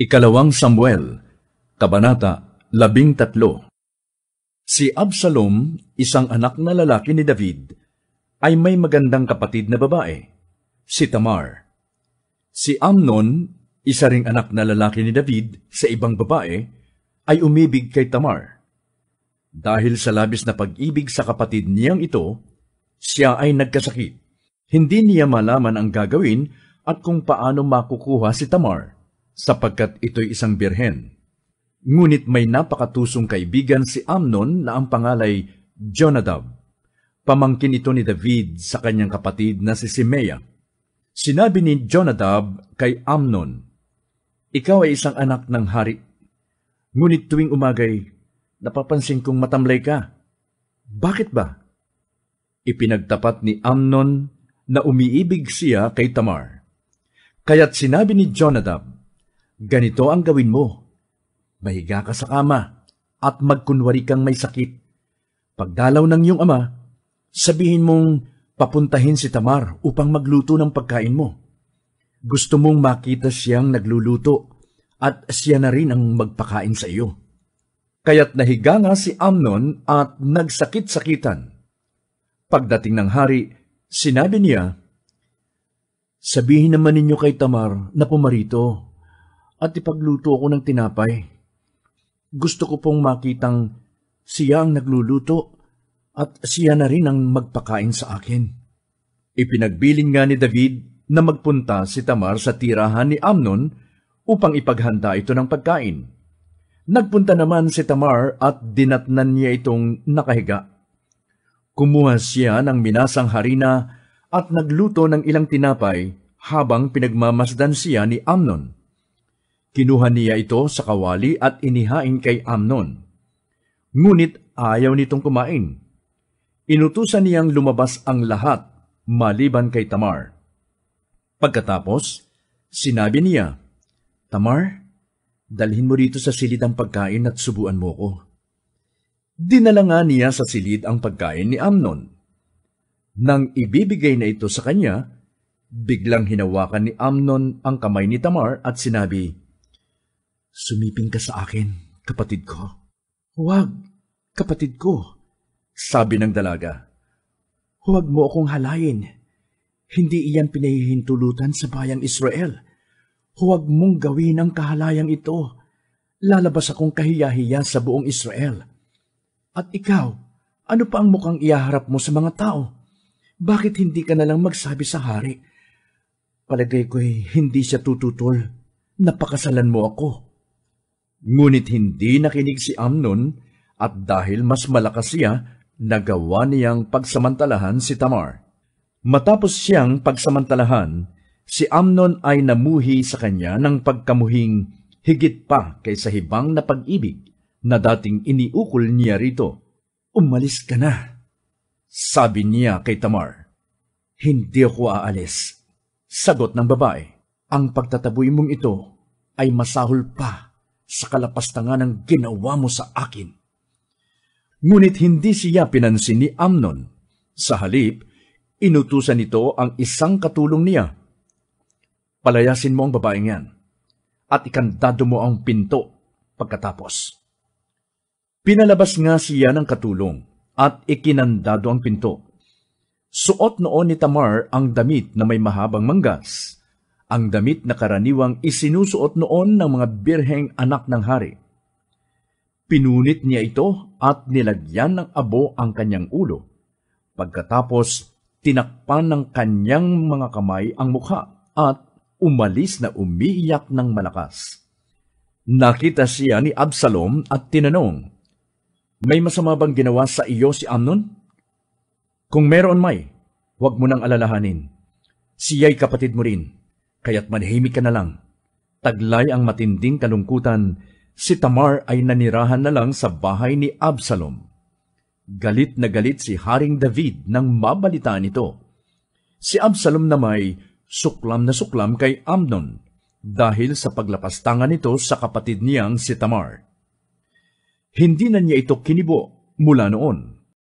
Ikalawang Samuel, Kabanata 13. Si Absalom, isang anak na lalaki ni David, ay may magandang kapatid na babae, si Tamar. Si Amnon, isa ring anak na lalaki ni David sa ibang babae, ay umibig kay Tamar. Dahil sa labis na pag-ibig sa kapatid niyang ito, siya ay nagkasakit. Hindi niya malaman ang gagawin at kung paano makukuha si Tamar, sapagkat ito'y isang birhen. Ngunit may napakatusong kaibigan si Amnon na ang pangalay Jonadab. Pamangkin ito ni David sa kanyang kapatid na si Simea. Sinabi ni Jonadab kay Amnon, "Ikaw ay isang anak ng hari. Ngunit tuwing umagay, napapansin kong matamlay ka. Bakit ba?" Ipinagtapat ni Amnon na umiibig siya kay Tamar. Kaya't sinabi ni Jonadab, "Ganito ang gawin mo. Mahiga ka sa kama at magkunwari kang may sakit. Pagdalaw ng iyong ama, sabihin mong papuntahin si Tamar upang magluto ng pagkain mo. Gusto mong makita siyang nagluluto at siya na rin ang magpakain sa iyo." Kaya't nahiga nga si Amnon at nagsakit-sakitan. Pagdating ng hari, sinabi niya, "Sabihin naman ninyo kay Tamar na pumarito at ipagluto ako ng tinapay. Gusto ko pong makitang siya ang nagluluto at siya na rin ang magpakain sa akin." Ipinagbilin nga ni David na magpunta si Tamar sa tirahan ni Amnon upang ipaghanda ito ng pagkain. Nagpunta naman si Tamar at dinatnan niya itong nakahiga. Kumuha siya ng minasang harina at nagluto ng ilang tinapay habang pinagmamasdan siya ni Amnon. Kinuha niya ito sa kawali at inihain kay Amnon. Ngunit ayaw nitong kumain. Inutusan niyang lumabas ang lahat maliban kay Tamar. Pagkatapos, sinabi niya, "Tamar, dalhin mo rito sa silid ang pagkain at subuan mo ko." Dinala nga niya sa silid ang pagkain ni Amnon. Nang ibibigay na ito sa kanya, biglang hinawakan ni Amnon ang kamay ni Tamar at sinabi, "Sumiping ka sa akin, kapatid ko." "Huwag, kapatid ko," sabi ng dalaga. "Huwag mo akong halayin. Hindi iyan pinahihintulutan sa bayang Israel. Huwag mong gawin ang kahalayang ito. Lalabas akong kahiya-hiya sa buong Israel. At ikaw, ano pa ang mukhang ihaharap mo sa mga tao? Bakit hindi ka nalang magsabi sa hari? Palagay ko'y hindi siya tututol. Napakasalan mo ako." Ngunit hindi nakinig si Amnon at dahil mas malakas siya, nagawa niyang pagsamantalahan si Tamar. Matapos siyang pagsamantalahan, si Amnon ay namuhi sa kanya ng pagkamuhing higit pa kaysa hibang na pag-ibig na dating iniukol niya rito. "Umalis ka na," sabi niya kay Tamar. "Hindi ako aalis," sagot ng babae. "Ang pagtataboy mong ito ay masahol pa sa kalapastangan ng ginawa mo sa akin." Ngunit hindi siya pinansin ni Amnon. Sa halip, inutusan nito ang isang katulong niya. "Palayasin mo ang babaeng yan at ikandado mo ang pinto pagkatapos." Pinalabas nga siya ng katulong at ikinandado ang pinto. Suot noon ni Tamar ang damit na may mahabang manggas, ang damit na karaniwang isinusuot noon ng mga birheng anak ng hari. Pinunit niya ito at nilagyan ng abo ang kanyang ulo. Pagkatapos, tinakpan ng kanyang mga kamay ang mukha at umalis na umiiyak ng malakas. Nakita siya ni Absalom at tinanong, "May masama bang ginawa sa iyo si Amnon? Kung meron may, huwag mo nang alalahanin. Siya'y kapatid mo rin, kaya't manahimik ka na lang." Taglay ang matinding kalungkutan, si Tamar ay nanirahan na lang sa bahay ni Absalom. Galit na galit si Haring David nang mabalitaan ito. Si Absalom na may suklam na suklam kay Amnon dahil sa paglapastangan nito sa kapatid niyang si Tamar. Hindi na niya ito kinibo mula noon.